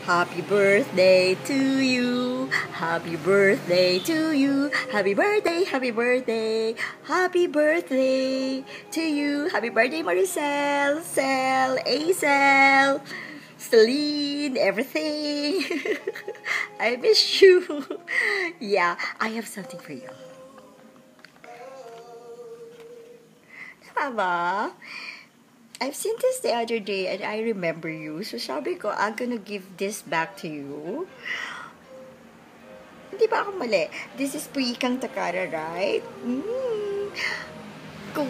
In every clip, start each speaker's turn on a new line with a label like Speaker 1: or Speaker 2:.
Speaker 1: Happy birthday to you. Happy birthday to you. Happy birthday, happy birthday. Happy birthday to you. Happy birthday, Maricel, Cel, Acel, Celine, everything. I miss you. Yeah, I have something for you. Tama? I've seen this the other day and I remember you. So sabi ko, I'm gonna give this back to you. Hindi ba ako mali? This is Puyikang Takara, right? Kung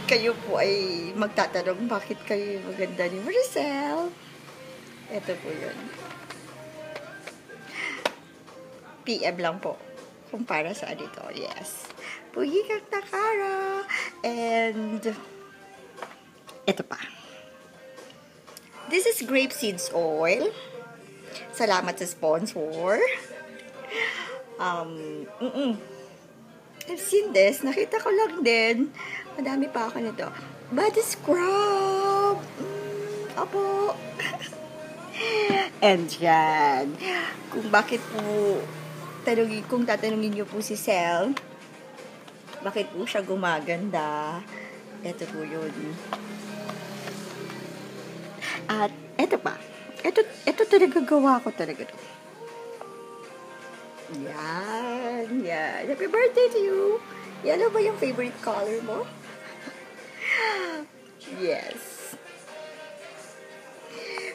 Speaker 1: kayo po ay magtatanong bakit kayo maganda ni Maricel, ito po yun. PM lang po kung para saan ito. Yes. Puyikang Takara. And ito pa. This is grape seeds oil. Salamat sa sponsor. I've seen this. Nakita ko lang din. Madami pa ako nito. Body scrub. Opo. And yan. Kung bakit po kung tatanungin niyo po si Cel, bakit po siya gumaganda, ito po yun. At eto pa. Ito talaga gawa ko talaga to. Yan. Happy birthday to you. Yellow ba yung favorite color mo? Yes.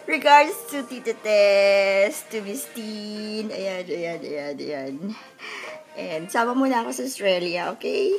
Speaker 1: Regards to Tita Tess, to Miss Teen. Ayan. And sama muna ako sa Australia, okay?